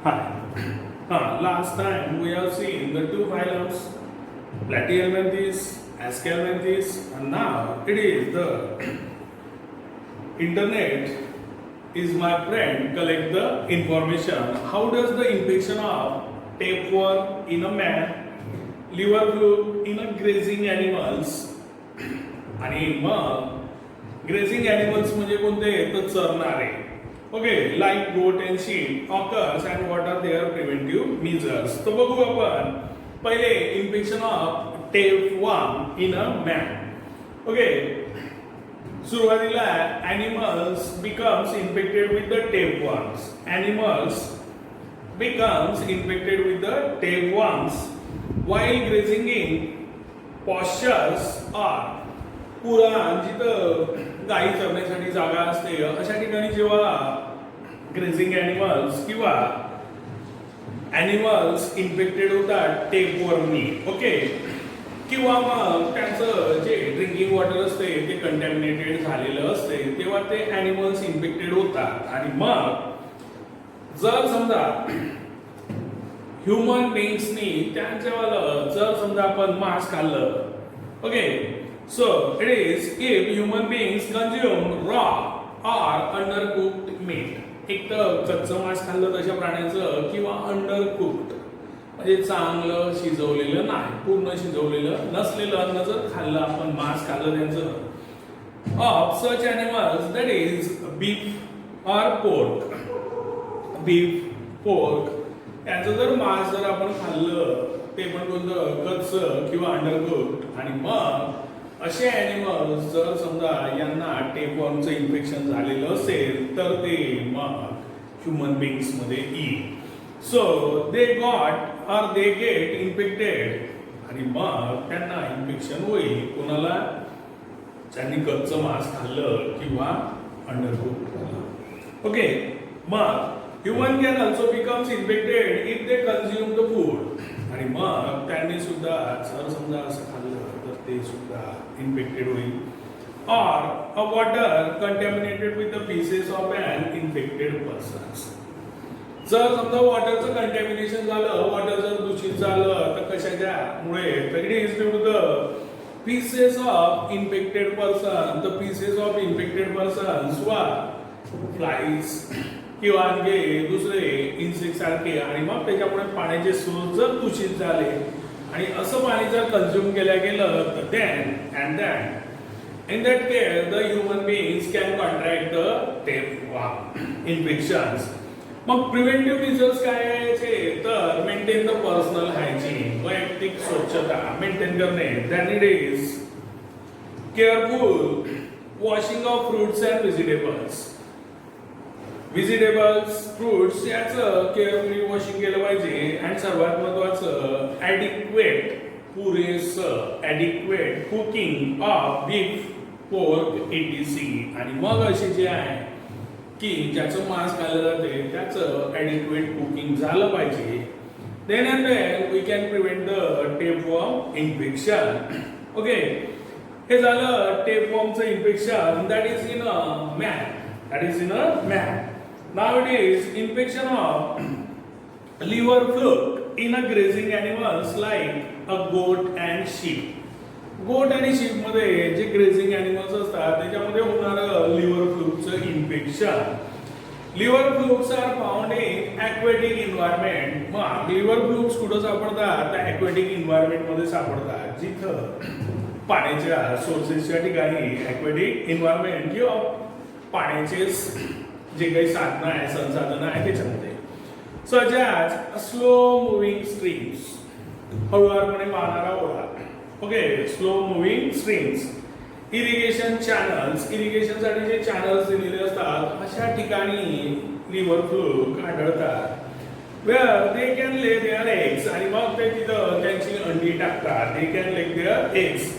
Hi. Last time we have seen the two phylums, Platyhelminthes, Aschelminthes, and now it is the internet is my friend collect the information. How does the infection of tapeworm in a man, liver fluke in a grazing animals, आणि मग grazing animals म्हणजे कोणते तर चरणारे okay like goat and sheep occurs and what are there preventive measures तर बघू आपण पहिले infection of tapeworm in a man okay सुरुवातीला animals becomes infected with the tapeworms animals becomes infected with the tapeworms while grazing in pastures or पुराण जिथं गायी चरण्यासाठी जागा असते अशा ठिकाणी जेव्हा ग्रेझिंग ॲनिमल्स किंवा ॲनिमल्स इन्फेक्टेड होतात टेपवर्मनी ओके किंवा मग त्यांचं जे ड्रिंकिंग वॉटर असते ते कंटॅमिनेटेड झालेलं असते तेव्हा ते ॲनिमल्स इन्फेक्टेड होतात आणि मग जर समजा ह्युमन बिंग्सनी त्यांच्यावालं जर समजा आपण मांस खाल्लं okay so it is if human beings consume raw or undercooked meat एक तर कच्चं मांस खाल्लं तशा प्राण्याचं किंवा अंडरकुक्ड म्हणजे चांगलं शिजवलेलं नाही पूर्ण शिजवलेलं नसलेलं अन्न जर खाल्लं आपण मांस खाल्लं त्यांचं of such animals that is beef or pork त्यांचं जर मांस जर आपण खाल्लं ते पण कोणतं कच्चं किंवा अंडरकुक्ड आणि मग असे ॲनिमल्स जर समजा यांना टेपवर्मचं इन्फेक्शन झालेलं असेल तर ते मग ह्युमन बिंग्स मध्ये येईल so they got or they get infected आणि मग त्यांना इन्फेक्शन होईल कोणाला ज्यांनी कच्चं मांस खाल्लं किंवा अंडरकुक्ड खाल्लं ओके मग human can also becomes infected if they consume the food आणि मग त्यांनी सुद्धा जर समजा असं खाल्लं तर ते सुद्धा इन्फेक्टेड होईल or a water contaminated with the feces of an infected person जर समजा वॉटरचं कंटॅमिनेशन झालं वॉटर जर दूषित झालं तर कशाच्या मुळे तर it is due to the feces of infected person the feces of infected persons वर flies किंवा आणखी दुसरे इन्सेक्ट सारखे आणि मग त्याच्यामुळे पाण्याचे स्रोत जर दूषित झाले आणि असं पाणी जर कंझ्युम केलं गेलं तर then in that case the human beings can contract the tapeworm infections मग प्रिव्हेंटिव्ह मेजर्स काय याचे तर मेंटेन द पर्सनल हायजीन वैयक्तिक स्वच्छता मेंटेन करणे then it is careful washing of fruits and vegetables fruits याचं केअरफुली वॉशिंग केलं पाहिजे आणि सर्वात महत्वाचं adequate cooking of beef pork etc आणि मग असे जे आहे की ज्याचं मांस खाल्लं जाते त्याचं ॲडिक्वेट कुकिंग झालं पाहिजे then and then we can prevent the tapeworm infection okay हे झालं टेपवर्मचं infection that is in a man Now it is infection of liver fluke in a grazing animals like a goat and sheep. गोट आणि ship मध्ये जे grazing animals असतात त्याच्यामध्ये होणारं लिव्हर फ्लूकचं infection liver flukes are found in aquatic environment मग liver flukes कुठं सापडतात तर ॲक्वेटिक एन्व्हायरमेंट मध्ये सापडतात जिथं पाण्याच्या सोर्सेसच्या ठिकाणी ॲक्वेटिक एन्व्हायरमेंट किंवा पाण्याचे जे काही साधनं आहे संसाधनं आहे त्याच्यामध्ये such as slow moving streams हळुवारपणे वाहणारा ओढा okay slow moving streams irrigation channels इरिगेशनसाठी जे चॅनल्स दिलेले असतात अशा ठिकाणी लिव्हर फ्लूक आढळतात where they can lay their eggs आणि मग ते तिथं त्यांची अंडी टाकतात they can lay their eggs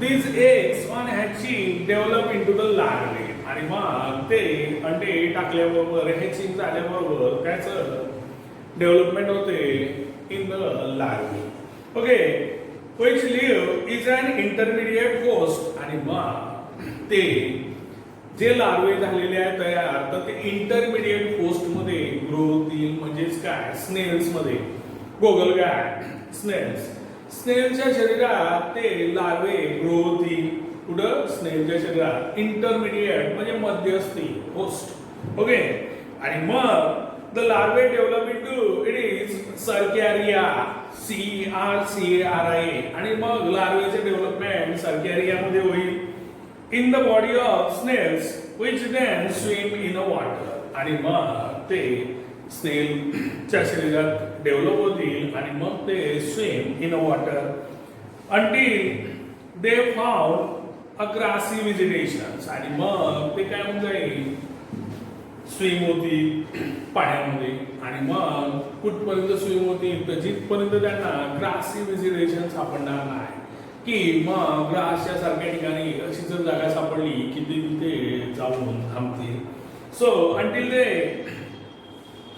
these eggs on hatching develop into the larvae आणि मग ते अंडे टाकल्याबरोबर हॅचिंग झाल्याबरोबर त्याचं डेव्हलपमेंट होते in the larvae okay which live is an intermediate host आणि मग ते जे लार्वे झालेले आहेत तयार तर ते इंटरमिडिएट होस्ट मध्ये ग्रो होतील म्हणजेच काय स्नेल्स मध्ये गोगल काय स्नेलच्या शरीरात ते लार्वे ग्रो होतील कुठं स्नेलच्या शरीरात इंटरमिडिएट म्हणजे मध्यस्थी होस्ट ओके आणि मग the larvae develop into it is cercaria CERCARIA आणि मग लार्वेचे डेव्हलपमेंट सर्कॅरियामध्ये होईल in the body of snails which then swim in a water आणि मग ते स्नेलच्या शरीरात डेव्हलप होतील आणि मग ते swim in a water until they found a grassy vegetation आणि मग ते काय होऊन जाईल स्विम होती पाण्यामध्ये आणि मग कुठपर्यंत स्विम होतील तर जिथपर्यंत त्यांना ग्रासी व्हेजिटेशन सापडणार नाही की मग ग्रासच्या सारख्या ठिकाणी अशी जर जागा सापडली की ते तिथे जाऊन थांबतील so until they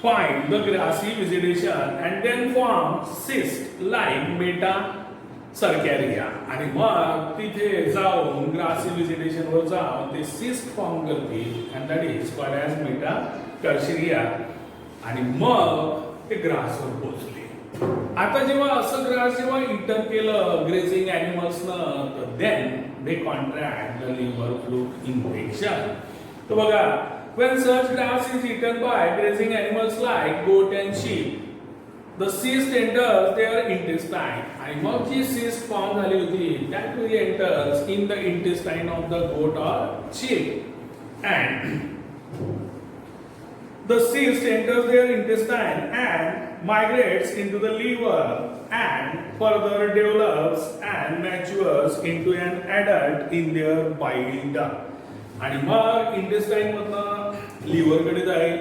find the grassy vegetation and then form cyst like metacercaria आणि मग तिथे जाऊन ग्रासी व्हेजिटेशन वर जाऊन ते सिस्ट फॉर्म करतील and that is called as metacercaria आणि मग ते ग्रासवर पोहोचले आता जेव्हा असं ग्रास जेव्हा इटर केलं ग्रेझिंग ॲनिमल्सनं तर then they contract the liver fluke infection तर बघा when such grass is eaten by grazing animals like goat and sheep, the cyst enters their intestine. आणि मग जी cyst form झाली होती, that will enters in the intestine of the goat or sheep, and the cyst enters their intestine and migrates into the liver and further develops and matures into an adult in their bile duct. आणि मग intestine मधनं liver कडे जाईल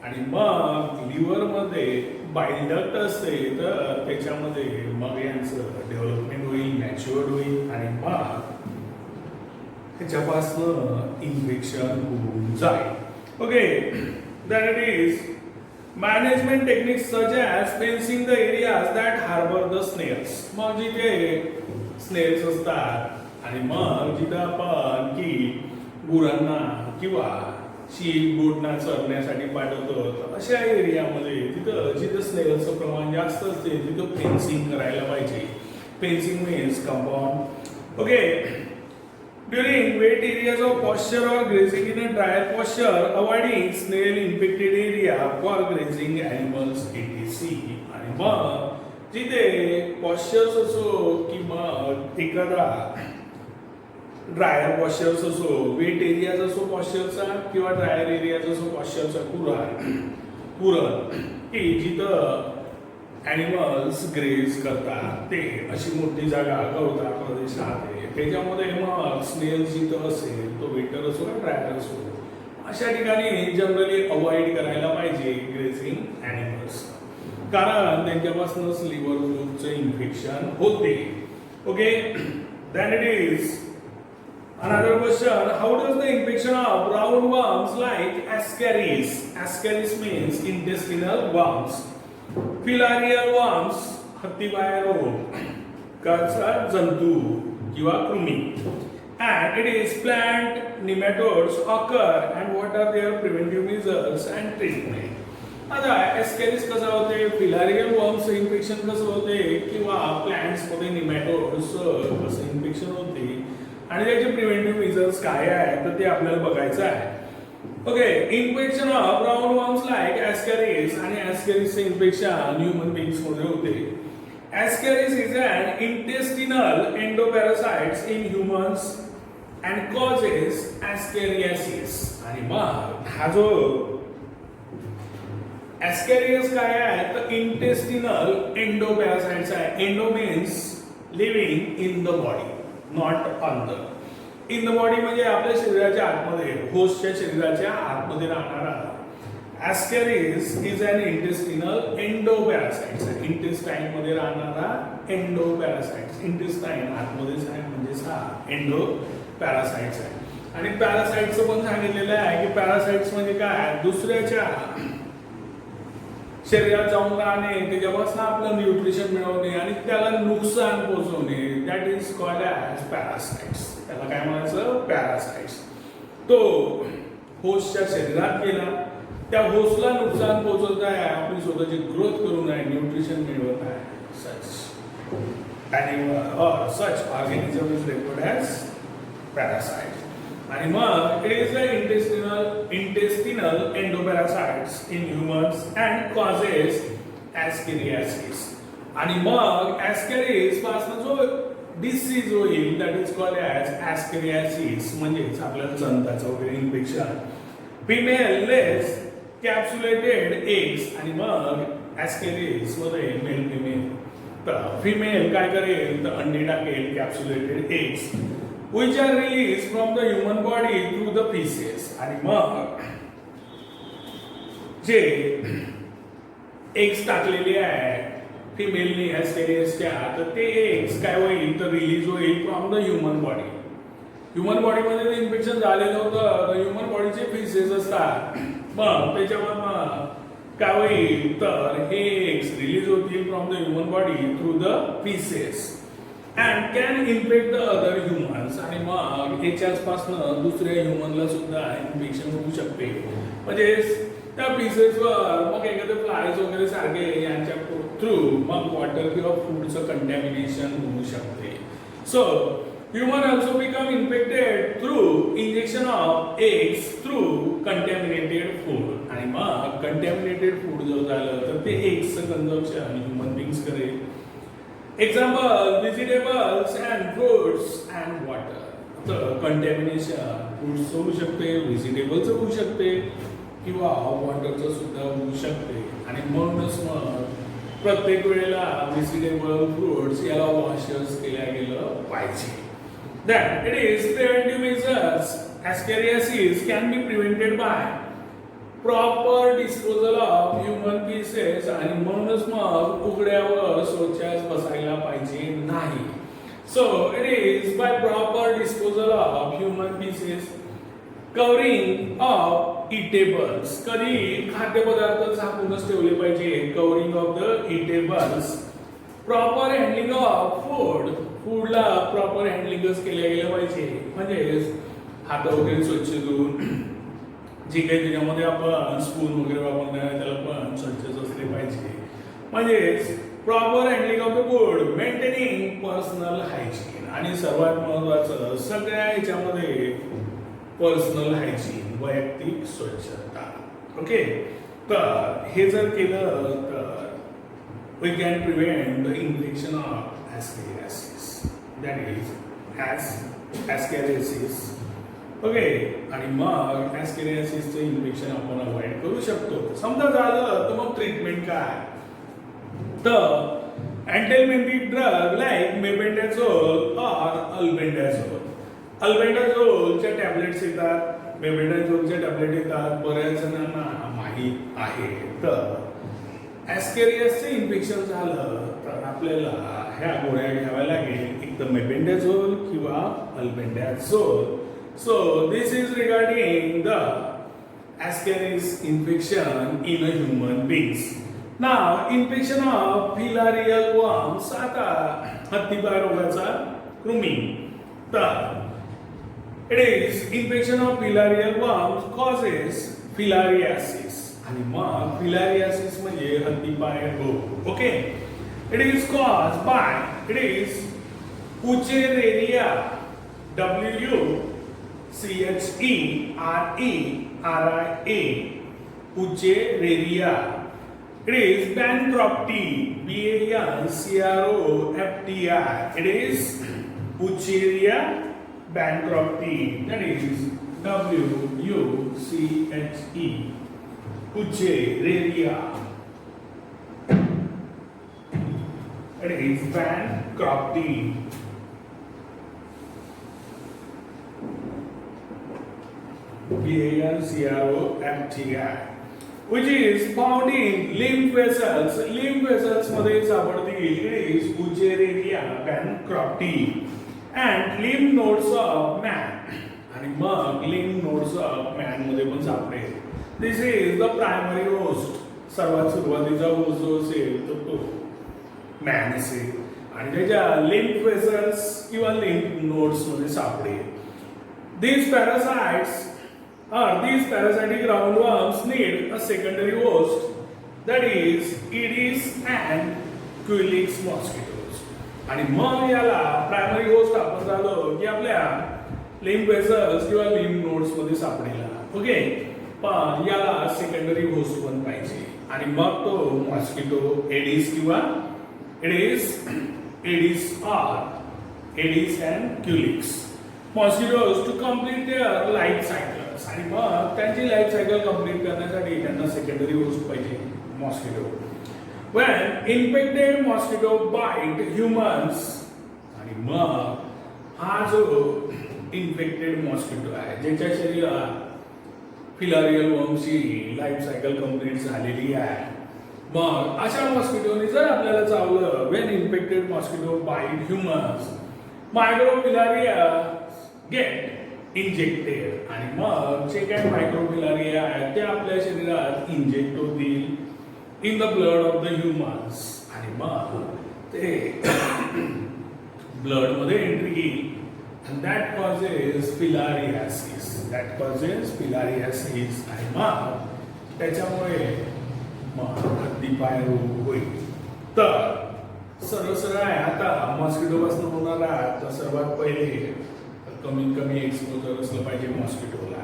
आणि मग liver मध्ये बाईल duct असते तर त्याच्यामध्ये मग यांचं डेव्हलपमेंट होईल मॅच्युअर्ड होईल आणि मग त्याच्यापासून इन्फेक्शन होऊन जाईल okay that it is management techniques such as fencing the areas that harbour the snails मग जिथे स्नेल्स असतात आणि मग जिथं आपण की गुरांना किंवा शीप गोटना चरण्यासाठी पाठवतो तर अशा एरियामध्ये तिथं जिथं स्नेल्सचं प्रमाण जास्त असते तिथं फेन्सिंग करायला पाहिजे fencing means compound okay during wet areas of pasture or grazing in a dryer pasture avoiding snail infected area for grazing animals etc आणि मग जिथे पॉस्चर्स असो किंवा एखादा ड्रायर पॉस्चर्स असो वेट एरियाज असो पॉस्चरचा किंवा ड्रायर एरियाज असो पॉस्चरचा पुरण की जिथं ॲनिमल्स ग्रेज करतात ते अशी मोठी जागा गवताळ प्रदेश राहते त्याच्यामध्ये मग स्नेल जिथं असेल तो वेटर असो का ड्रायर असो अशा ठिकाणी जनरली अवॉइड करायला पाहिजे ग्रेझिंग ॲनिमल्स कारण त्यांच्यापासूनच लिव्हर फ्लूचं इन्फेक्शन होते okay then it is another question, how does the infection of roundworms like Ascaris, Ascaris means intestinal worms, filarial worms, हत्तीबाया रोग, काचा जंतू किंवा कृमी, and it is plant nematodes occur and what are their preventive measures and treatment. आता एस्कॅरिस कसं होते filarial worms infection कसं होते किंवा प्लांट्स मध्ये निमॅटोड्स कसं इन्फेक्शन होते आणि त्याचे प्रिव्हेंटिव्ह मेजर्स काय आहेत तर ते आपल्याला बघायचं आहे okay infection of round worms like ascaris आणि एस्कॅरिसचे इन्फेक्शन ह्यूमन बीइंग्स मध्ये होते ascaris is an intestinal endoparasites in humans and causes ascariasis आणि मग हा जो एस्कॅरियस काय आहे तर इंटेस्टिनल एंडोपॅरासाइट्स आहे endo means living in the body not on the in the body म्हणजे आपल्या शरीराच्या आतमध्ये होस्टच्या शरीराच्या आतमध्ये राहणारा एस्कॅरिस इज अन इंटेस्टिनल एंडोपॅरासाइट्स इंटेस्टाईन मध्ये राहणारा एंडोपॅरासाइट्स इंटेस्टाईन आतमध्येच आहे म्हणजेच हा एंडोपॅरासाइट्स आहे आणि पॅरासाइट्सचं पण सांगितलेलं आहे की पॅरासाइट्स म्हणजे काय दुसऱ्याच्या शरीरात जाऊन राहणे त्याच्यापासून आपलं न्यूट्रिशन मिळवणे आणि त्याला नुकसान पोहोचवणे that is called as parasites त्याला काय म्हणायचं पॅरासाइट्स तो होस्टच्या शरीरात गेला त्या होस्टला नुकसान पोहोचवत आहे, आपली स्वतःची ग्रोथ करून आहे, न्यूट्रिशन मिळवत आहे. सच animal or such organism is referred as parasite. आणि मग it is the intestinal endoparasites in humans and causes ascariasis. आणि मग ascaris पासून जो डिसीज होईल that is called as ascariasis म्हणजेच आपल्याला जंताचं वगैरे infection. Female lays capsulated eggs आणि मग ascaris मध्ये मेल फिमेल. तर फिमेल काय करेल तर अंडी टाकेल कॅप्सुलेटेड eggs which are released from the human body through the feces. आणि मग जे एग्स टाकलेले आहे फिमेलनी ॲस्केरियसच्या तर ते एग्स काय होईल तर रिलीज होईल from the human body. Human बॉडीमध्ये ते इन्फेक्शन झालेलं होतं तर ह्युमन बॉडीचे फीसेस असतात. मग त्याच्यावर काय होईल तर हे एग्स रिलीज होतील from the human body through the faeces and can infect the other humans. आणि मग याच्यापासून दुसऱ्या ह्युमनला सुद्धा इन्फेक्शन होऊ शकते. म्हणजे त्या फीसेसवर मग एखादे फ्लायज वगैरे सारखे यांच्या थ्रू मग वॉटर किंवा फूडचं कंटॅमिनेशन होऊ शकते. So human also become infected through injection of eggs through contaminated food. आणि मग contaminated food जर झालं तर ते एग्सचं कंझम्पशन ह्युमन बीइंग्स करेल. Example vegetables and fruits and water. तर कंटॅमिनेशन फ्रुट्स होऊ शकते, व्हेजिटेबलचं होऊ शकते किंवा वॉटरचं सुद्धा होऊ शकते. आणि म्हणूनच मग प्रत्येक वेळेला व्हेजिटेबल फ्रुट्स याला वॉशर्स केल्या गेलं पाहिजे. That it is preventive measures. Ascariasis can be prevented by proper disposal of human feces. आणि म्हणूनच मग उघड्यावर शौचास बसायला पाहिजे नाही. So it is by proper disposal of human feces, covering of eatables. कधी खाद्यपदार्थ झाकूनच ठेवले पाहिजे. Covering of the eatables. Proper handling of food. फूडला प्रॉपर हँडलिंगच केल्या गेलं पाहिजे. म्हणजे हात वगैरे स्वच्छ धुवून जे काही त्याच्यामध्ये आपण स्पून वगैरे वापरणार त्याला पण स्वच्छच असले पाहिजे. म्हणजेच proper handling of the food, maintaining personal hygiene. आणि सर्वात महत्वाचं सगळ्या ह्याच्यामध्ये पर्सनल हायजीन, वैयक्तिक स्वच्छता. ओके, तर हे जर केलं तर we can prevent the infection of ascariasis. That is ascariasis. Okay, आणि मग ascariasisचं इन्फेक्शन आपण अवॉइड करू शकतो. समजा झालं तर मग ट्रीटमेंट काय तर अँटीमेटिक ड्रग लाईक मेबेंडाझोल और अल्बेंडाझोल. अल्बेंडाझोलच्या टॅबलेट्स येतात, मेबेंडाझोलच्या टॅबलेट येतात. बऱ्याच जणांना माहीत आहे. तर ॲस्केरियसचं इन्फेक्शन झालं तर आपल्याला ह्या गोळ्या घ्याव्या लागेल, एक तर मेबेंडाझोल किंवा albendazole. So this is regarding the ascaris infection in a human beings. Now infection of filarial worms. आता हत्तीपाय रोगाचा कृमी. तर it is infection of filarial worms causes filariasis. आणि मग फिलारियासिस म्हणजे हत्तीपाय रोग. Okay, it is cause by it is wuchereria. WUCHERERIA wuchereria. It is bancrofti. BANCROFTI. It is wuchereria bancrofti. That is WUCHE Uchereria. It is bankruptcy. BANCROFTI, which is found in lymph vessels. Lymph vessels मध्ये सापडतील. It is Uchereria bankruptci and lymph nodes of man. आणि मग lymph nodes of man मध्ये पण सापडेल. This is the primary host. सर्वात सुरुवातीचा host जो असेल तो मॅन असेल आणि त्याच्या लिम्फ वेसल्स किंवा लिम्फ नोड्स मध्ये सापडेल. These parasitic roundworms need a secondary host, that is Aedes and Culex mosquitoes. आणि मग याला प्रायमरी होस्ट आपण झालो की आपल्या लिम्फ वेसल्स किंवा लिम्फ नोड्स मध्ये सापडेला. ओके, पण याला सेकंडरी होस्ट पण पाहिजे आणि मग तो मॉस्किटो एडिस किंवा aedes and culex mosquitoes to complete their life cycles. आणि मग त्यांची लाईफ सायकल कम्प्लीट करण्यासाठी त्यांना सेकंडरी होस्ट पाहिजे mosquito. When infected mosquito bite humans, आणि मग हा जो इन्फेक्टेड मॉस्किटो आहे ज्याच्या शरीरात फिलारियल वर्मची लाईफ सायकल कंप्लीट झालेली आहे, मग अशा मॉस्किटोने जर आपल्याला चावलं, when infected mosquito bite humans, microfilaria get injected. आणि मग जे काही मायक्रोफिलारिया आहे ते आपल्या शरीरात इंजेक्ट होतील in the blood of the humans. आणि मग ते ब्लड मध्ये एंट्री घेईल and that causes filariasis. आणि मग त्याच्यामुळे मग हत्तीपाय रोग होईल. तर सरळ आहे आता मॉस्किटो पासून होणारा तर सर्वात पहिले कमीत कमी एक्सपोजर असलं पाहिजे मॉस्किटोला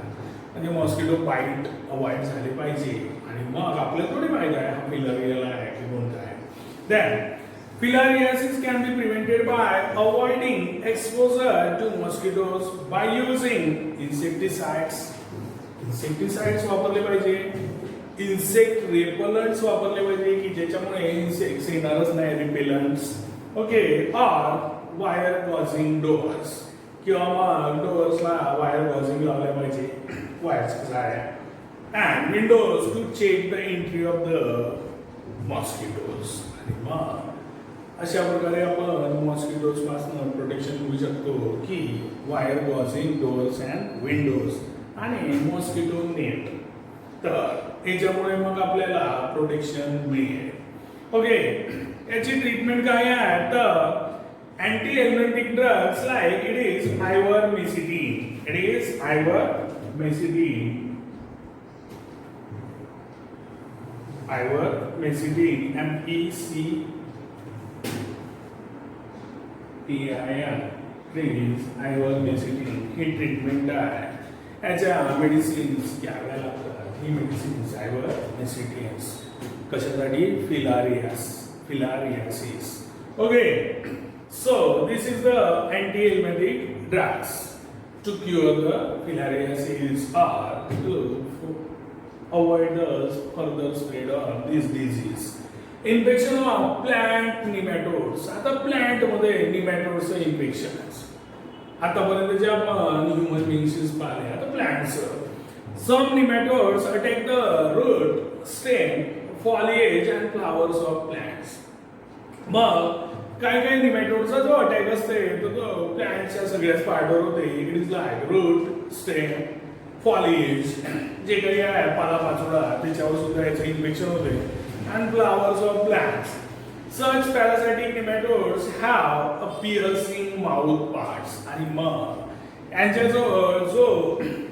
म्हणजे मॉस्किटो बाईट अवॉइड झाले पाहिजे. आणि मग आपल्याला थोडी माहिती आहे हा फिलारियल आहे की कोणता आहे. Then filariasis can be prevented by avoiding exposure to mosquitoes by using insecticides. insecticides वापरले पाहिजे, इन्सेक्ट रिपेलंट्स वापरले पाहिजे की ज्याच्यामुळे इन्सेक्ट्स येणारच नाही, रिपेलंट्स. ओके, और वायर गॉजिंग डोअर्स किंवा मग डोअर्सला वायर गॉजिंग लावल्या पाहिजे, वायर्स जाळ्या. and windows to check the entry of the mosquitoes. आणि मग अशा प्रकारे आपण मॉस्किटोज पासून प्रोटेक्शन करू शकतो की wire gauging doors and Windows आणि मॉस्किटो नेट. तर याच्यामुळे मग आपल्याला प्रोटेक्शन मिळेल. ओके, याची ट्रीटमेंट काय आहे तर anthelmintic drugs like it is ivermectin. ivermectin, MECTIN, please ivermectin ही ट्रीटमेंट आहे. याच्या मेडिसिन्स घ्याव्या लागतात. ही मेडिसिन्स ivermectin कशासाठी filariasis. Okay, so this is the anthelmintic drugs to cure the filariasis or to avoid the further spread of this disease. Infection of plant nematodes. आता plant मध्ये निमॅटोड्स infection आहे. आतापर्यंत जे आपण ह्यूमन बीइंग्स पाहिले, आता plants. Some nematodes attack the root, stem, foliage and flowers of plants. मग काही निमॅटोडचा जो अटॅक असते तो प्लांटच्या सगळ्याच पार्टवर होते. It is like root, stem, foliage जे काही आहे पालापाचोळा त्याच्यावर सुद्धा याचं इन्फेक्शन होते. and flowers of plants. Such parasitic nematodes have a piercing mouth parts. आणि मग यांच्या जो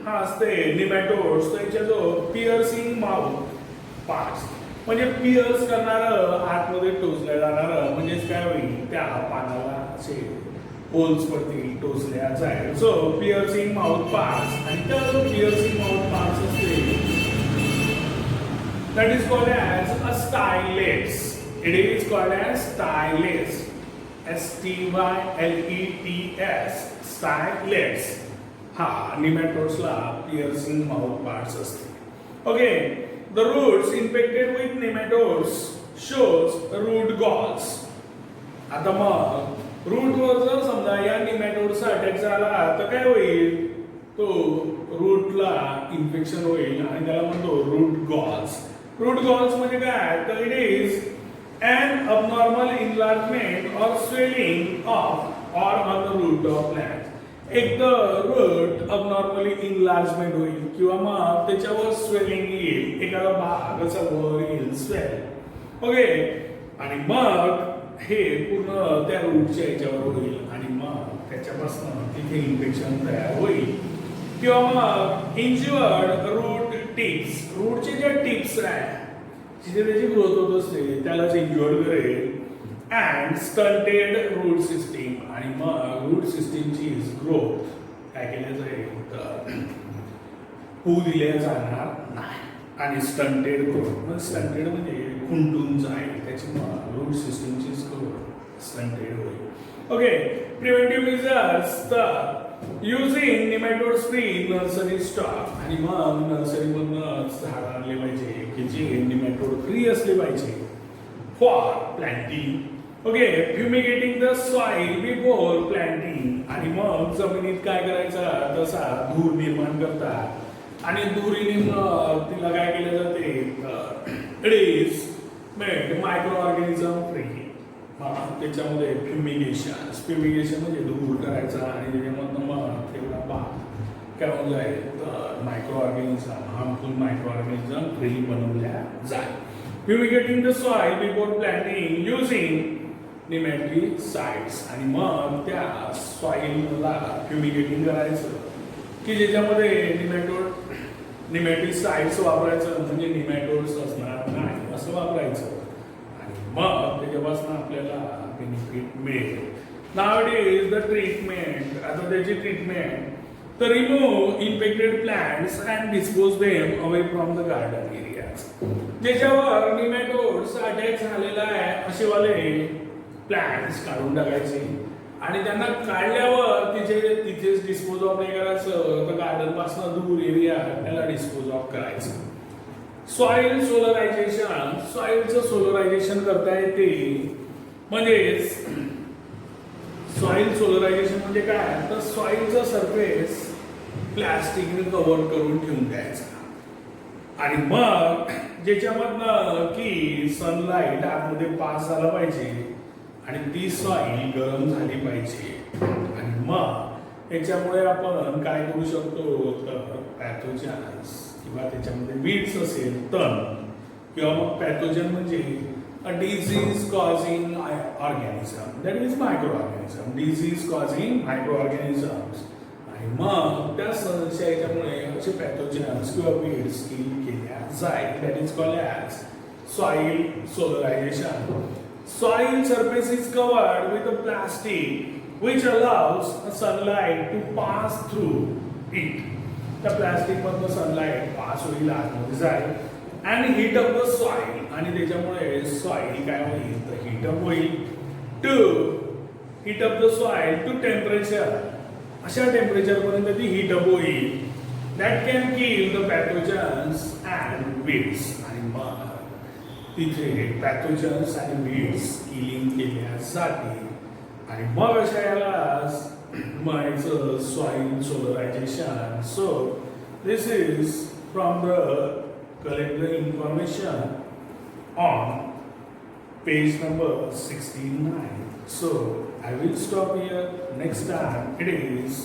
हा असते निमॅटोड्स त्यांच्या जो पिअर्सिंग माउथ पार्ट्स म्हणजे पिअर्स करणारं आतमध्ये टोचल्या जाणारं म्हणजेच काय होईल त्या पानाला असे होल्स पडतील टोचल्या जाईल. सो पिअर्सिंग माउथ पार्ट्स आणि त्या जो पिअर्सिंग माउथ पार्ट्स असते that is called as a stylets. It is called as stylets. STYLETS stylets. हा nematodes ला piercing mouth parts असते. Okay, the roots infected with nematodes shows root galls. आता मग route वर जर समजा या nematodes अटॅक झाला तर काय होईल तो रूटला इन्फेक्शन होईल आणि त्याला म्हणतो रूट गॉल्स. रूट गॉल्स म्हणजे काय तर it is an abnormal enlargement or swelling of or on the root of plant. एक तर रूट abnormally enlargement होईल किंवा मग त्याच्यावर स्वेलिंग येईल, एखादा भाग असा वर येईल स्वेल. ओके, आणि मग हे पूर्ण त्या रूटच्या याच्यावर होईल आणि मग त्याच्यापासून तिथे इन्फेक्शन तयार होईल किंवा मग इंज्युअर्ड रूट टिप्स, रूटचे जे टिप्स आहे जिथे त्याची ग्रोथ होत असते त्यालाच इंज्युअर्ड करेल. अँड स्टंटेड रूट सिस्टीम, आणि मग रूट सिस्टीमची ग्रोथ काय केल्या जाईल तर होऊ दिल्या जाणार नाही. आणि स्टंटेड ग्रोथ म्हणजे स्टंटेड म्हणजे खुंटून जाईल, त्याची मग रूट सिस्टीमची ग्रोथ स्टंटेड होईल. ओके, प्रिव्हेंटिव्ह मेजर्स तर using nematode free nursery stock, आणि मग नर्सरीमधूनच झाड आणले पाहिजे की जे निमॅटोड फ्री असले पाहिजे for planting. Okay, fumigating the soil before planting, आणि मग जमिनीत काय करायचं तसा धूर निर्माण करतात, आणि धुरीने तिला काय केलं जाते it is made micro organism free. त्याच्यामध्ये फ्युमिगेशन म्हणजे धूर करायचा, आणि त्याच्यामधनं मग तेवढा भाग काय होऊन जाईल तर micro organism, harmful micro organism free बनवल्या जाईल. Fumigating the soil before planting using nematicides, आणि मग त्या सॉइलला फ्युमिगेटिंग करायचं की ज्याच्यामध्ये निमॅटिसाइड्स वापरायचं, म्हणजे निमॅटोड्स असणार नाही असं वापरायचं, आणि मग त्याच्यापासून आपल्याला बेनिफिट मिळेल. नावडेज द ट्रीटमेंट, आता त्याची ट्रीटमेंट तर remove infected plants and dispose them away from the garden areas. ज्याच्यावर निमॅटोड्स अटॅक झालेला आहे असे वाले प्लांट्स काढून टाकायचे, आणि त्यांना काढल्यावर तिथेच डिस्पोज ऑफ नाही करायचं तर गार्डन पासून दूर एरिया त्याला डिस्पोज ऑफ करायचं. सॉइल सोलरायझेशन, सॉइलचं सोलरायझेशन करता येते, म्हणजेच सॉइल सोलरायझेशन म्हणजे काय तर सॉइलचा सरफेस प्लास्टिकने कव्हर करून ठेवून द्यायचा, आणि मग ज्याच्यामधनं की सनलाईट आतमध्ये पास झाला पाहिजे आणि ती सॉइल गरम झाली पाहिजे, आणि मग याच्यामुळे आपण काय करू शकतो तर पॅथोजन्स किंवा त्याच्यामध्ये वीड्स असेल तण, किंवा मग पॅथोजन म्हणजे a disease causing organism, that is micro organism, disease causing micro organisms, आणि मग त्या याच्यामुळे असे पॅथोजन्स किंवा वीड्स किल केल्या जाईल. That is called as soil solarisation. Soil surface is covered with a plastic which allows sunlight to pass through it. The plastic मधनं sunlight pass होईल, आतमध्ये जाईल, and heat up the soil, आणि त्याच्यामुळे soil काय होईल तर heat up होईल. To heat up the soil to temperature, अशा टेम्परेचर पर्यंत ती heat up होईल. That can kill the pathogens and weeds, आणि मग तिथे पॅथोजन्स आणि वीड्स किलिंग केल्या जाते, आणि मग अशा याला म्हणायचं soil solarisation. So this is from the collect the information on page number 69. So I will stop here. Next time it is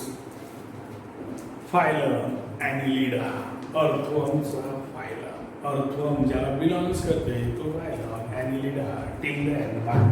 phylum annelida, अर्थवर्मचा अर्थवर्म ज्याला बिलॉंग्स करते तो phylum annelida. Till then bye.